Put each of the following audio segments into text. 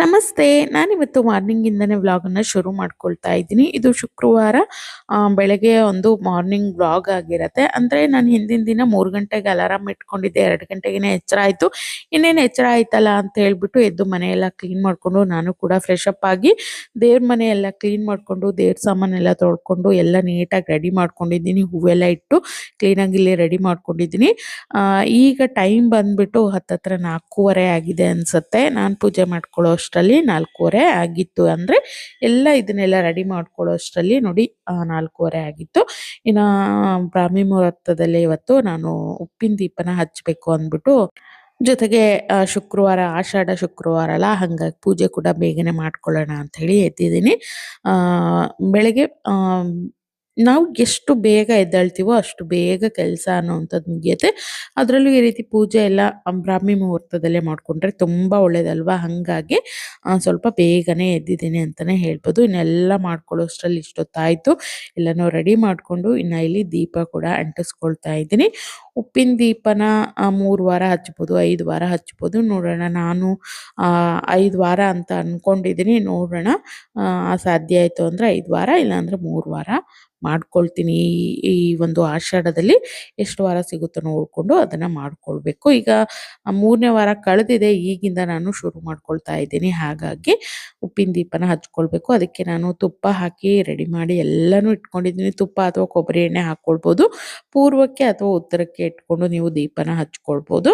ನಮಸ್ತೆ. ನಾನಿವತ್ತು ಮಾರ್ನಿಂಗಿಂದನೇ ವ್ಲಾಗನ್ನ ಶುರು ಮಾಡ್ಕೊಳ್ತಾ ಇದ್ದೀನಿ. ಇದು ಶುಕ್ರವಾರ ಬೆಳಗ್ಗೆ ಒಂದು ಮಾರ್ನಿಂಗ್ ವ್ಲಾಗ್ ಆಗಿರತ್ತೆ. ಅಂದ್ರೆ ನಾನು ಹಿಂದಿನ ದಿನ 3 ಗಂಟೆಗೆ ಅಲಾರಾಮ್ ಇಟ್ಕೊಂಡಿದ್ದೆ. 2 ಗಂಟೆಗೇನೆ ಎಚ್ಚರ ಆಯ್ತು. ಇನ್ನೇನು ಎಚ್ಚರ ಆಯ್ತಲ್ಲ ಅಂತ ಹೇಳ್ಬಿಟ್ಟು ಎದ್ದು ಮನೆಯೆಲ್ಲ ಕ್ಲೀನ್ ಮಾಡ್ಕೊಂಡು, ನಾನು ಕೂಡ ಫ್ರೆಶ್ ಅಪ್ ಆಗಿ ದೇವ್ರ ಮನೆಯೆಲ್ಲ ಕ್ಲೀನ್ ಮಾಡ್ಕೊಂಡು, ದೇವ್ರ ಸಾಮಾನೆಲ್ಲ ತೊಳ್ಕೊಂಡು ಎಲ್ಲ ನೀಟಾಗಿ ರೆಡಿ ಮಾಡ್ಕೊಂಡಿದ್ದೀನಿ. ಹೂವೆಲ್ಲ ಇಟ್ಟು ಕ್ಲೀನಾಗಿ ಇಲ್ಲಿ ರೆಡಿ ಮಾಡ್ಕೊಂಡಿದ್ದೀನಿ. ಈಗ ಟೈಮ್ ಬಂದ್ಬಿಟ್ಟು ಹತ್ತತ್ರ 4:15 ಆಗಿದೆ ಅನ್ಸತ್ತೆ. ನಾನು ಪೂಜೆ ಮಾಡ್ಕೊಳ್ಳೋ ಅಷ್ಟರಲ್ಲಿ 4:15 ಆಗಿತ್ತು. ಅಂದ್ರೆ ಎಲ್ಲ ಇದನ್ನೆಲ್ಲ ರೆಡಿ ಮಾಡ್ಕೊಳ್ಳೋ ಅಷ್ಟರಲ್ಲಿ ನೋಡಿ 4:15 ಆಗಿತ್ತು. ಇನ್ನ ಬ್ರಾಹ್ಮಿ ಮುಹೂರ್ತದಲ್ಲಿ ಇವತ್ತು ನಾನು ಉಪ್ಪಿನ ದೀಪನ ಹಚ್ಚಬೇಕು ಅಂದ್ಬಿಟ್ಟು, ಜೊತೆಗೆ ಶುಕ್ರವಾರ ಆಷಾಢ ಶುಕ್ರವಾರ ಅಲ್ಲ, ಹಂಗಾಗಿ ಪೂಜೆ ಕೂಡ ಬೇಗನೆ ಮಾಡ್ಕೊಳ್ಳೋಣ ಅಂತ ಹೇಳಿ ಎದ್ದಿದ್ದೀನಿ. ಬೆಳಗ್ಗೆ ನಾವು ಎಷ್ಟು ಬೇಗ ಎದ್ದೇಳ್ತೀವೋ ಅಷ್ಟು ಬೇಗ ಕೆಲಸ ಅನ್ನೋವಂಥದ್ದು ಮುಗಿಯುತ್ತೆ. ಅದರಲ್ಲೂ ಈ ರೀತಿ ಪೂಜೆ ಎಲ್ಲ ಬ್ರಾಹ್ಮಿ ಮುಹೂರ್ತದಲ್ಲೇ ಮಾಡಿಕೊಂಡ್ರೆ ತುಂಬ ಒಳ್ಳೇದಲ್ವಾ. ಹಾಗಾಗಿ ಸ್ವಲ್ಪ ಬೇಗನೆ ಎದ್ದಿದ್ದೀನಿ ಅಂತಲೇ ಹೇಳ್ಬೋದು. ಇನ್ನೆಲ್ಲ ಮಾಡ್ಕೊಳ್ಳೋಷ್ಟರಲ್ಲಿ ಇಷ್ಟೊತ್ತಾಯಿತು. ಎಲ್ಲನೂ ರೆಡಿ ಮಾಡಿಕೊಂಡು ಇನ್ನು ಇಲ್ಲಿ ದೀಪ ಕೂಡ ಅಂಟಿಸ್ಕೊಳ್ತಾ ಇದ್ದೀನಿ. ಉಪ್ಪಿನ ದೀಪನ 3 ವಾರ ಹಚ್ಬೋದು, 5 ವಾರ ಹಚ್ಬೋದು, ನೋಡೋಣ. ನಾನು 5 ವಾರ ಅಂತ ಅಂದ್ಕೊಂಡಿದ್ದೀನಿ. ನೋಡೋಣ, ಸಾಧ್ಯ ಆಯಿತು ಅಂದರೆ 5 ವಾರ, ಇಲ್ಲಾಂದರೆ 3 ವಾರ ಮಾಡ್ಕೊಳ್ತೀನಿ. ಈ ಒಂದು ಆಷಾಢದಲ್ಲಿ ಎಷ್ಟು ವಾರ ಸಿಗುತ್ತೋ ನೋಡಿಕೊಂಡು ಅದನ್ನು ಮಾಡ್ಕೊಳ್ಬೇಕು. ಈಗ 3ನೇ ವಾರ ಕಳೆದಿದೆ, ಈಗಿಂದ ನಾನು ಶುರು ಮಾಡ್ಕೊಳ್ತಾ ಇದ್ದೀನಿ. ಹಾಗಾಗಿ ಉಪ್ಪಿನ ದೀಪನ ಹಚ್ಕೊಳ್ಬೇಕು. ಅದಕ್ಕೆ ನಾನು ತುಪ್ಪ ಹಾಕಿ ರೆಡಿ ಮಾಡಿ ಎಲ್ಲನೂ ಇಟ್ಕೊಂಡಿದ್ದೀನಿ. ತುಪ್ಪ ಅಥವಾ ಕೊಬ್ಬರಿ ಎಣ್ಣೆ ಹಾಕ್ಕೊಳ್ಬೋದು. ಪೂರ್ವಕ್ಕೆ ಅಥವಾ ಉತ್ತರಕ್ಕೆ ಇಟ್ಕೊಂಡು ನೀವು ದೀಪನ ಹಚ್ಕೊಳ್ಬೋದು.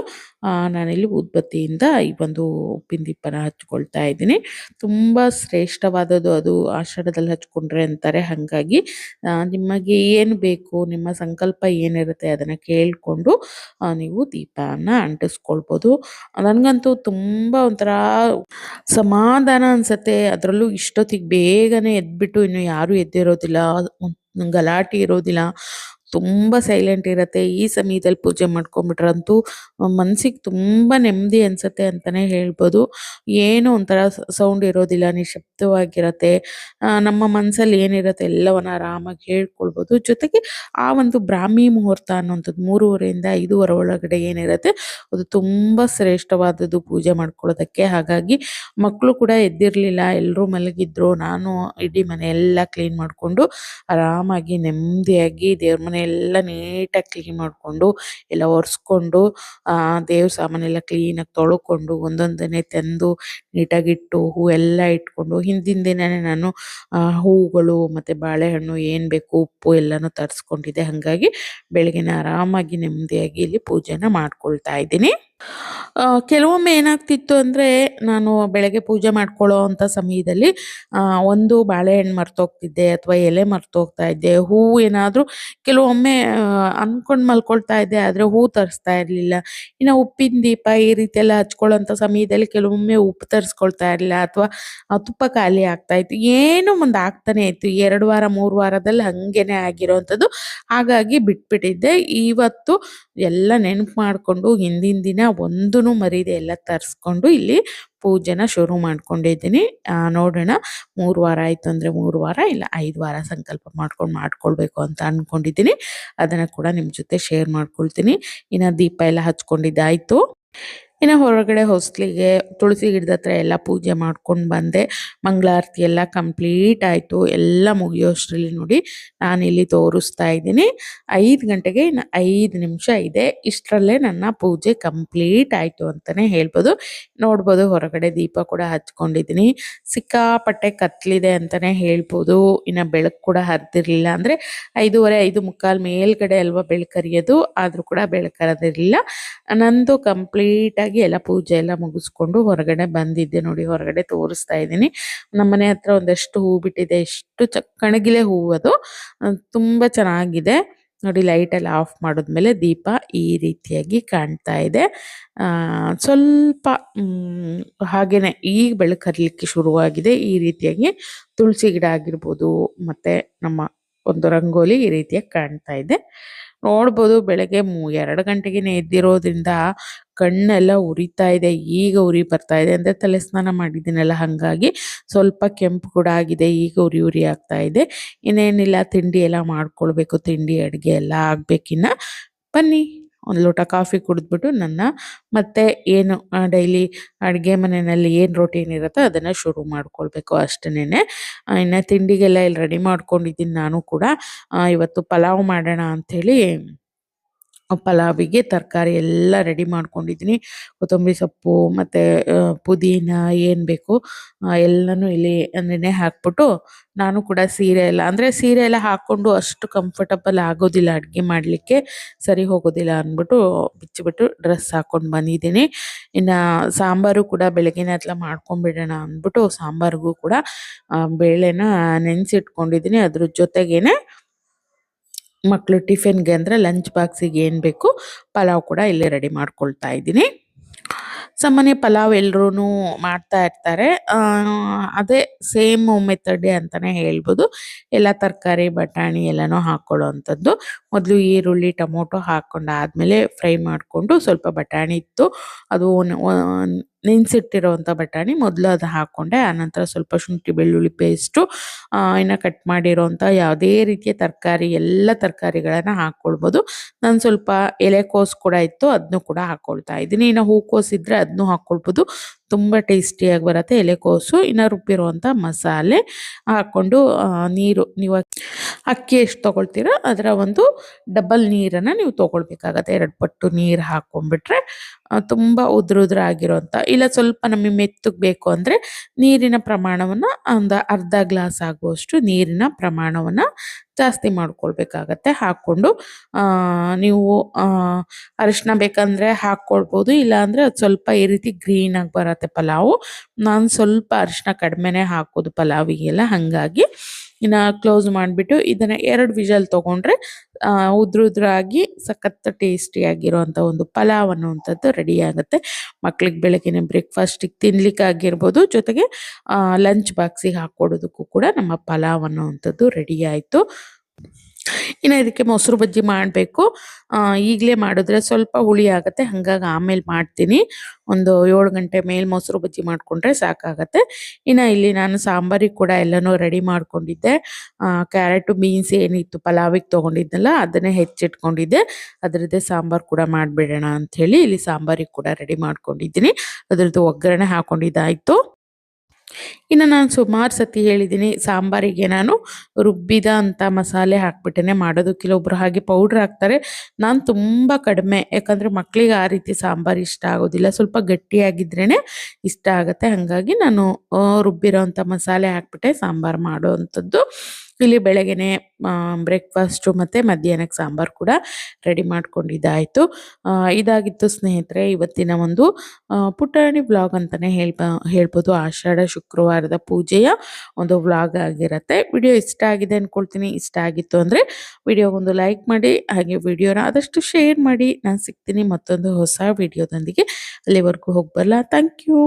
ನಾನಿಲ್ಲಿ ಉದ್ಬತ್ತಿಯಿಂದ ಈ ಒಂದು ಉಪ್ಪಿನ ದೀಪನ ಹಚ್ಕೊಳ್ತಾ ಇದ್ದೀನಿ. ತುಂಬ ಶ್ರೇಷ್ಠವಾದದ್ದು ಅದು, ಆಷಾಢದಲ್ಲಿ ಹಚ್ಕೊಂಡ್ರೆ ಅಂತಾರೆ. ಹಾಗಾಗಿ ನಿಮಗೆ ಏನು ಬೇಕು, ನಿಮ್ಮ ಸಂಕಲ್ಪ ಏನಿರುತ್ತೆ ಅದನ್ನು ಕೇಳಿಕೊಂಡು ನೀವು ದೀಪನ ಅಂಟಿಸ್ಕೊಳ್ಬೋದು. ನನಗಂತೂ ತುಂಬ ಒಂಥರ ಸಮಾಧಾನ ಅನಿಸುತ್ತೆ. ಅದರಲ್ಲೂ ಇಷ್ಟೊತ್ತಿಗೆ ಬೇಗನೆ ಎದ್ಬಿಟ್ಟು, ಇನ್ನು ಯಾರೂ ಎದ್ದಿರೋದಿಲ್ಲ, ಗಲಾಟೆ ಇರೋದಿಲ್ಲ, ತುಂಬ ಸೈಲೆಂಟ್ ಇರುತ್ತೆ. ಈ ಸಮಯದಲ್ಲಿ ಪೂಜೆ ಮಾಡ್ಕೊಂಬಿಟ್ರಂತೂ ಮನಸ್ಸಿಗೆ ತುಂಬ ನೆಮ್ಮದಿ ಅನಿಸುತ್ತೆ ಅಂತಲೇ ಹೇಳ್ಬೋದು. ಏನೋ ಒಂಥರ ಸೌಂಡ್ ಇರೋದಿಲ್ಲ, ನಿಶಬ್ದವಾಗಿರುತ್ತೆ. ನಮ್ಮ ಮನಸ್ಸಲ್ಲಿ ಏನಿರುತ್ತೆ ಎಲ್ಲವನ್ನ ಆರಾಮಾಗಿ ಹೇಳ್ಕೊಳ್ಬೋದು. ಜೊತೆಗೆ ಆ ಒಂದು ಬ್ರಾಹ್ಮಿ ಮುಹೂರ್ತ ಅನ್ನೋಂಥದ್ದು 3:30 ಇಂದ 5:30 ಒಳಗಡೆ ಏನಿರುತ್ತೆ ಅದು ತುಂಬ ಶ್ರೇಷ್ಠವಾದದ್ದು ಪೂಜೆ ಮಾಡ್ಕೊಳ್ಳೋದಕ್ಕೆ. ಹಾಗಾಗಿ ಮಕ್ಕಳು ಕೂಡ ಎದ್ದಿರಲಿಲ್ಲ, ಎಲ್ಲರೂ ಮಲಗಿದ್ರು. ನಾನು ಇಡೀ ಮನೆಯೆಲ್ಲ ಕ್ಲೀನ್ ಮಾಡಿಕೊಂಡು ಆರಾಮಾಗಿ ನೆಮ್ಮದಿಯಾಗಿ ದೇವ್ರ ಮನೆ ಎಲ್ಲ ನೀಟಾಗಿ ಕ್ಲೀನ್ ಮಾಡಿಕೊಂಡು ಎಲ್ಲ ಒರೆಸ್ಕೊಂಡು ದೇವ್ರ ಸಾಮಾನೆಲ್ಲ ಕ್ಲೀನಾಗಿ ತೊಳ್ಕೊಂಡು ಒಂದೊಂದನ್ನೇ ತಂದು ನೀಟಾಗಿಟ್ಟು ಹೂವೆಲ್ಲ ಇಟ್ಕೊಂಡು, ಹಿಂದಿನ ದಿನವೇ ನಾನು ಹೂಗಳು ಮತ್ತು ಬಾಳೆಹಣ್ಣು ಏನು ಬೇಕು, ಉಪ್ಪು ಎಲ್ಲನೂ ತರಿಸ್ಕೊಂಡಿದ್ದೆ. ಹಾಗಾಗಿ ಬೆಳಗ್ಗೆನೇ ಆರಾಮಾಗಿ ನೆಮ್ಮದಿಯಾಗಿ ಇಲ್ಲಿ ಪೂಜೆನ ಮಾಡ್ಕೊಳ್ತಾ ಇದ್ದೀನಿ. ಕೆಲವೊಮ್ಮೆ ಏನಾಗ್ತಿತ್ತು ಅಂದರೆ, ನಾನು ಬೆಳಗ್ಗೆ ಪೂಜೆ ಮಾಡ್ಕೊಳ್ಳೋ ಅಂಥ ಸಮಯದಲ್ಲಿ ಒಂದು ಬಾಳೆಹಣ್ಣು ಮರ್ತೋಗ್ತಿದ್ದೆ ಅಥವಾ ಎಲೆ ಮರ್ತೋಗ್ತಾ ಇದ್ದೆ. ಹೂವು ಏನಾದರೂ ಕೆಲವೊಮ್ಮೆ ಅಂದ್ಕೊಂಡು ಮಲ್ಕೊಳ್ತಾ ಇದ್ದೆ, ಆದರೆ ಹೂ ತರಿಸ್ತಾ ಇರಲಿಲ್ಲ. ಇನ್ನು ಉಪ್ಪಿನ ದೀಪ ಈ ರೀತಿ ಎಲ್ಲ ಹಚ್ಕೊಳ್ಳೋಂಥ ಸಮಯದಲ್ಲಿ ಕೆಲವೊಮ್ಮೆ ಉಪ್ಪು ತರಿಸ್ಕೊಳ್ತಾ ಇರಲಿಲ್ಲ, ಅಥವಾ ತುಪ್ಪ ಖಾಲಿ ಆಗ್ತಾಯಿತ್ತು. ಏನೋ ಒಂದು ಆಗ್ತಾನೆ ಇತ್ತು. 2 ವಾರ 3 ವಾರದಲ್ಲಿ ಹಾಗೇನೆ ಆಗಿರೋವಂಥದ್ದು. ಹಾಗಾಗಿ ಬಿಟ್ಬಿಟ್ಟಿದ್ದೆ. ಇವತ್ತು ಎಲ್ಲ ನೆನಪು ಮಾಡಿಕೊಂಡು ಹಿಂದಿನ ದಿನ ಒಂದೂ ಮರೀದೆ ಎಲ್ಲ ತರಿಸ್ಕೊಂಡು ಇಲ್ಲಿ ಪೂಜೆನ ಶುರು ಮಾಡ್ಕೊಂಡಿದ್ದೀನಿ. ನೋಡೋಣ, 3 ವಾರ ಆಯಿತು ಅಂದರೆ 3 ವಾರ, ಇಲ್ಲ 5 ವಾರ ಸಂಕಲ್ಪ ಮಾಡ್ಕೊಳ್ಬೇಕು ಅಂತ ಅಂದ್ಕೊಂಡಿದ್ದೀನಿ. ಅದನ್ನು ಕೂಡ ನಿಮ್ಮ ಜೊತೆ ಶೇರ್ ಮಾಡ್ಕೊಳ್ತೀನಿ. ಇನ್ನು ದೀಪ ಎಲ್ಲ ಹಚ್ಕೊಂಡಿದ್ದಾಯಿತು. ಇನ್ನು ಹೊರಗಡೆ ಹೊಸ್ಲಿಗೆ ತುಳಸಿ ಗಿಡದ ಹತ್ರ ಎಲ್ಲ ಪೂಜೆ ಮಾಡ್ಕೊಂಡು ಬಂದೆ. ಮಂಗಳಾರತಿ ಎಲ್ಲ ಕಂಪ್ಲೀಟ್ ಆಯಿತು. ಎಲ್ಲ ಮುಗಿಯೋಷ್ಟರಲ್ಲಿ ನೋಡಿ ನಾನಿಲ್ಲಿ ತೋರಿಸ್ತಾ ಇದ್ದೀನಿ 5 ಗಂಟೆಗೆ ಇನ್ನು 5 ನಿಮಿಷ ಇದೆ. ಇಷ್ಟರಲ್ಲೇ ನನ್ನ ಪೂಜೆ ಕಂಪ್ಲೀಟ್ ಆಯಿತು ಅಂತಲೇ ಹೇಳ್ಬೋದು. ನೋಡ್ಬೋದು, ಹೊರಗಡೆ ದೀಪ ಕೂಡ ಹಚ್ಕೊಂಡಿದ್ದೀನಿ. ಸಿಕ್ಕಾಪಟ್ಟೆ ಕತ್ಲಿದೆ ಅಂತಲೇ ಹೇಳ್ಬೋದು. ಇನ್ನು ಬೆಳಕು ಕೂಡ ಹರಿದಿರಲಿಲ್ಲ. ಅಂದರೆ 5:30 5:45 ಮೇಲ್ಗಡೆ ಅಲ್ವಾ ಬೆಳಕರಿಯೋದು, ಆದರೂ ಕೂಡ ಬೆಳಕರಿದಿರಲಿಲ್ಲ. ನಂದು ಕಂಪ್ಲೀಟಾಗಿ ಎಲ್ಲ ಪೂಜೆ ಎಲ್ಲ ಮುಗಿಸ್ಕೊಂಡು ಹೊರಗಡೆ ಬಂದಿದ್ದೆ. ನೋಡಿ, ಹೊರಗಡೆ ತೋರಿಸ್ತಾ ಇದ್ದೀನಿ. ನಮ್ಮನೆ ಹತ್ರ ಒಂದಷ್ಟು ಹೂ ಬಿಟ್ಟಿದೆ. ಎಷ್ಟು ಕಣಗಿಲೆ ಹೂವು ಅದು, ತುಂಬ ಚೆನ್ನಾಗಿದೆ. ನೋಡಿ, ಲೈಟೆಲ್ಲ ಆಫ್ ಮಾಡಿದ್ಮೇಲೆ ದೀಪ ಈ ರೀತಿಯಾಗಿ ಕಾಣ್ತಾ ಇದೆ. ಸ್ವಲ್ಪ ಹಾಗೇನೆ ಈಗ ಬೆಳಕು ಹರಿಲಿಕ್ಕೆ ಶುರುವಾಗಿದೆ. ಈ ರೀತಿಯಾಗಿ ತುಳಸಿ ಗಿಡ ಆಗಿರ್ಬೋದು, ಮತ್ತು ನಮ್ಮ ಒಂದು ರಂಗೋಲಿ ಈ ರೀತಿಯಾಗಿ ಕಾಣ್ತಾ ಇದೆ. ನೋಡ್ಬೋದು, ಬೆಳಗ್ಗೆ 2 ಗಂಟೆಗೆ ಎದ್ದಿರೋದ್ರಿಂದ ಕಣ್ಣೆಲ್ಲ ಉರಿತಾ ಇದೆ. ಈಗ ಉರಿ ಬರ್ತಾ ಇದೆ, ಅಂದರೆ ತಲೆ ಸ್ನಾನ ಮಾಡಿದ್ದೀನಲ್ಲ, ಹಾಗಾಗಿ ಸ್ವಲ್ಪ ಕೆಂಪು ಕೂಡ ಆಗಿದೆ. ಈಗ ಉರಿ ಆಗ್ತಾ ಇದೆ. ಇನ್ನೇನಿಲ್ಲ, ತಿಂಡಿ ಎಲ್ಲ ಮಾಡ್ಕೊಳ್ಬೇಕು. ತಿಂಡಿ ಅಡುಗೆ ಎಲ್ಲ ಆಗ್ಬೇಕಿನ್ನ. ಬನ್ನಿ ಒಂದು ಲೋಟ ಕಾಫಿ ಕುಡಿದ್ಬಿಟ್ಟು ಮತ್ತೆ ಏನು ಡೈಲಿ ಅಡುಗೆ ಮನೆಯಲ್ಲಿ ಏನು ರೊಟೀನ್ ಇರುತ್ತೋ ಅದನ್ನು ಶುರು ಮಾಡ್ಕೊಳ್ಬೇಕು ಅಷ್ಟೇನೆ. ಇನ್ನು ತಿಂಡಿಗೆಲ್ಲ ಇಲ್ಲಿ ರೆಡಿ ಮಾಡ್ಕೊಂಡಿದ್ದೀನಿ ನಾನು ಕೂಡ. ಇವತ್ತು ಪಲಾವ್ ಮಾಡೋಣ ಅಂಥೇಳಿ ಪಲಾವಿಗೆ ತರಕಾರಿ ಎಲ್ಲ ರೆಡಿ ಮಾಡ್ಕೊಂಡಿದ್ದೀನಿ. ಕೊತ್ತಂಬರಿ ಸೊಪ್ಪು ಮತ್ತು ಪುದೀನ ಏನು ಬೇಕು ಎಲ್ಲನೂ ಇಲ್ಲಿ ನೆನೆ ಹಾಕ್ಬಿಟ್ಟು, ನಾನು ಕೂಡ ಸೀರೆ ಎಲ್ಲ ಹಾಕ್ಕೊಂಡು ಅಷ್ಟು ಕಂಫರ್ಟಬಲ್ ಆಗೋದಿಲ್ಲ ಅಡುಗೆ ಮಾಡಲಿಕ್ಕೆ, ಸರಿ ಹೋಗೋದಿಲ್ಲ ಅಂದ್ಬಿಟ್ಟು ಬಿಚ್ಚಿಬಿಟ್ಟು ಡ್ರೆಸ್ ಹಾಕ್ಕೊಂಡು ಬಂದಿದ್ದೀನಿ. ಇನ್ನು ಸಾಂಬಾರು ಕೂಡ ಬೆಳಗ್ಗೆನೇ ಎಲ್ಲ ಮಾಡ್ಕೊಂಬಿಡೋಣ ಅಂದ್ಬಿಟ್ಟು ಸಾಂಬಾರಿಗೂ ಕೂಡ ಬೇಳೆನ ನೆನೆಸಿಟ್ಕೊಂಡಿದ್ದೀನಿ. ಅದ್ರ ಜೊತೆಗೇನೆ ಮಕ್ಕಳು ಟಿಫಿನ್ಗೆ ಅಂದರೆ ಲಂಚ್ ಬಾಕ್ಸಿಗೆ ಏನು ಬೇಕು ಪಲಾವ್ ಕೂಡ ಇಲ್ಲೇ ರೆಡಿ ಮಾಡ್ಕೊಳ್ತಾ ಇದ್ದೀನಿ. ಸಾಮಾನ್ಯ ಪಲಾವ್ ಎಲ್ಲರೂ ಮಾಡ್ತಾ ಇರ್ತಾರೆ. ಅದೇ ಸೇಮ್ ಮೆಥಡೇ ಅಂತಲೇ ಹೇಳ್ಬೋದು. ಎಲ್ಲ ತರಕಾರಿ ಬಟಾಣಿ ಎಲ್ಲನೂ ಹಾಕ್ಕೊಳ್ಳೋ ಅಂಥದ್ದು. ಮೊದಲು ಈರುಳ್ಳಿ ಟೊಮೊಟೊ ಹಾಕ್ಕೊಂಡಾದ್ಮೇಲೆ ಫ್ರೈ ಮಾಡಿಕೊಂಡು, ಸ್ವಲ್ಪ ಬಟಾಣಿ ಇತ್ತು ಅದು ನೆನೆಸಿಟ್ಟಿರೋವಂಥ ಬಟಾಣಿ ಮೊದಲು ಅದು ಹಾಕ್ಕೊಂಡೆ. ಆನಂತರ ಸ್ವಲ್ಪ ಶುಂಠಿ ಬೆಳ್ಳುಳ್ಳಿ ಪೇಸ್ಟು, ಇನ್ನು ಕಟ್ ಮಾಡಿರೋವಂಥ ಯಾವುದೇ ರೀತಿಯ ತರಕಾರಿ ಎಲ್ಲ ತರಕಾರಿಗಳನ್ನು ಹಾಕ್ಕೊಳ್ಬೋದು. ನಾನು ಸ್ವಲ್ಪ ಎಲೆಕೋಸು ಕೂಡ ಇತ್ತು, ಅದನ್ನು ಕೂಡ ಹಾಕ್ಕೊಳ್ತಾ ಇದ್ದೀನಿ. ಇನ್ನು ಹೂಕೋಸು ಇದ್ದರೆ ಅದನ್ನೂ ಹಾಕ್ಕೊಳ್ಬೋದು, ತುಂಬ ಟೇಸ್ಟಿಯಾಗಿ ಬರುತ್ತೆ. ಎಲೆಕೋಸು, ಇನ್ನು ರುಬ್ಬಿರುವಂಥ ಮಸಾಲೆ ಹಾಕ್ಕೊಂಡು ನೀರು, ನೀವು ಅಕ್ಕಿ ಎಷ್ಟು ತೊಗೊಳ್ತೀರೋ ಅದರ ಒಂದು ಡಬಲ್ ನೀರನ್ನು ನೀವು ತೊಗೊಳ್ಬೇಕಾಗತ್ತೆ. 2 ಪಟ್ಟು ನೀರು ಹಾಕ್ಕೊಂಡ್ಬಿಟ್ರೆ ತುಂಬ ಉದುರಾಗಿರೋಂಥ, ಇಲ್ಲ ಸ್ವಲ್ಪ ನಮಗೆ ಮೆತ್ತಗೆ ಬೇಕು ಅಂದರೆ ನೀರಿನ ಪ್ರಮಾಣವನ್ನು ಒಂದು ಅರ್ಧ ಗ್ಲಾಸ್ ಆಗುವಷ್ಟು ನೀರಿನ ಪ್ರಮಾಣವನ್ನು ಜಾಸ್ತಿ ಮಾಡ್ಕೊಳ್ಬೇಕಾಗತ್ತೆ. ಹಾಕ್ಕೊಂಡು ನೀವು ಅರಿಶಿನ ಬೇಕಂದರೆ ಹಾಕ್ಕೊಳ್ಬೋದು, ಇಲ್ಲಾಂದರೆ ಅದು ಸ್ವಲ್ಪ ಈ ರೀತಿ ಗ್ರೀನಾಗಿ ಬರುತ್ತೆ ಪಲಾವು. ನಾನು ಸ್ವಲ್ಪ ಅರಿಶಿನ ಕಡಿಮೆನೇ ಹಾಕೋದು ಪಲಾವಿಗೆಲ್ಲ, ಹಾಗಾಗಿ ಇನ್ನು ಕ್ಲೋಸ್ ಮಾಡಿಬಿಟ್ಟು ಇದನ್ನು 2 ವಿಷಲ್ ತೊಗೊಂಡ್ರೆ ಉದ್ರಾಗಿ ಸಖತ್ ಟೇಸ್ಟಿಯಾಗಿರೋವಂಥ ಒಂದು ಪಲಾವ್ ಅನ್ನುವಂಥದ್ದು ರೆಡಿ ಆಗುತ್ತೆ. ಮಕ್ಳಿಗೆ ಬೆಳಗ್ಗೆನೆ ಬ್ರೇಕ್ಫಾಸ್ಟಿಗೆ ತಿನ್ಲಿಕ್ಕಾಗಿರ್ಬೋದು, ಜೊತೆಗೆ ಲಂಚ್ ಬಾಕ್ಸಿಗೆ ಹಾಕ್ಕೊಡೋದಕ್ಕೂ ಕೂಡ ನಮ್ಮ ಪಲಾವ್ ಅನ್ನುವಂಥದ್ದು ರೆಡಿ ಆಯಿತು. ಇನ್ನು ಇದಕ್ಕೆ ಮೊಸರು ಬಜ್ಜಿ ಮಾಡಬೇಕು. ಈಗಲೇ ಮಾಡಿದ್ರೆ ಸ್ವಲ್ಪ ಹುಳಿ ಆಗುತ್ತೆ, ಹಾಗಾಗಿ ಆಮೇಲೆ ಮಾಡ್ತೀನಿ. ಒಂದು 7 ಗಂಟೆ ಮೇಲೆ ಮೊಸರು ಬಜ್ಜಿ ಮಾಡಿಕೊಂಡ್ರೆ ಸಾಕಾಗತ್ತೆ. ಇನ್ನು ಇಲ್ಲಿ ನಾನು ಸಾಂಬಾರಿಗೆ ಕೂಡ ಎಲ್ಲನೂ ರೆಡಿ ಮಾಡ್ಕೊಂಡಿದ್ದೆ. ಕ್ಯಾರೆಟು ಬೀನ್ಸ್ ಏನಿತ್ತು ಪಲಾವಿಗೆ ತೊಗೊಂಡಿದ್ನಲ್ಲ ಅದನ್ನೇ ಹೆಚ್ಚಿಟ್ಕೊಂಡಿದ್ದೆ. ಅದರದ್ದೇ ಸಾಂಬಾರು ಕೂಡ ಮಾಡಿಬಿಡೋಣ ಅಂಥೇಳಿ ಇಲ್ಲಿ ಸಾಂಬಾರಿಗೆ ಕೂಡ ರೆಡಿ ಮಾಡ್ಕೊಂಡಿದ್ದೀನಿ. ಅದರದ್ದು ಒಗ್ಗರಣೆ ಹಾಕ್ಕೊಂಡಿದ್ದಾಯಿತು. ಇನ್ನು ನಾನು ಸುಮಾರು ಸತಿ ಹೇಳಿದ್ದೀನಿ, ಸಾಂಬಾರಿಗೆ ನಾನು ರುಬ್ಬಿದ ಅಂತ ಮಸಾಲೆ ಹಾಕ್ಬಿಟ್ಟೇ ಮಾಡೋದು. ಕೆಲವೊಬ್ರು ಹಾಗೆ ಪೌಡ್ರ್ ಹಾಕ್ತಾರೆ, ನಾನು ತುಂಬ ಕಡಿಮೆ, ಯಾಕಂದರೆ ಮಕ್ಕಳಿಗೆ ಆ ರೀತಿ ಸಾಂಬಾರು ಇಷ್ಟ ಆಗೋದಿಲ್ಲ, ಸ್ವಲ್ಪ ಗಟ್ಟಿಯಾಗಿದ್ರೇ ಇಷ್ಟ ಆಗುತ್ತೆ. ಹಾಗಾಗಿ ನಾನು ರುಬ್ಬಿರೋ ಅಂಥ ಮಸಾಲೆ ಹಾಕ್ಬಿಟ್ಟೆ ಸಾಂಬಾರು ಮಾಡೋ ಅಂಥದ್ದು. ಇಲ್ಲಿ ಬೆಳಗ್ಗೆನೆ ಬ್ರೇಕ್ಫಾಸ್ಟು ಮತ್ತು ಮಧ್ಯಾಹ್ನಕ್ಕೆ ಸಾಂಬಾರು ಕೂಡ ರೆಡಿ ಮಾಡ್ಕೊಂಡಿದ್ದಾಯಿತು. ಇದಾಗಿತ್ತು ಸ್ನೇಹಿತರೆ ಇವತ್ತಿನ ಒಂದು ಪುಟಾಣಿ ವ್ಲಾಗ್ ಅಂತಲೇ ಹೇಳ್ಬೋದು. ಆಷಾಢ ಶುಕ್ರವಾರದ ಪೂಜೆಯ ಒಂದು ವ್ಲಾಗ್ ಆಗಿರುತ್ತೆ. ವಿಡಿಯೋ ಇಷ್ಟ ಆಗಿದೆ ಅಂದ್ಕೊಳ್ತೀನಿ. ಇಷ್ಟ ಆಗಿತ್ತು ಅಂದರೆ ವಿಡಿಯೋಗೊಂದು ಲೈಕ್ ಮಾಡಿ, ಹಾಗೆ ವಿಡಿಯೋನ ಆದಷ್ಟು ಶೇರ್ ಮಾಡಿ. ನಾನು ಸಿಗ್ತೀನಿ ಮತ್ತೊಂದು ಹೊಸ ವಿಡಿಯೋದೊಂದಿಗೆ. ಅಲ್ಲಿವರೆಗೂ ಹೋಗಿ ಬರಲ್ಲ. Thank you.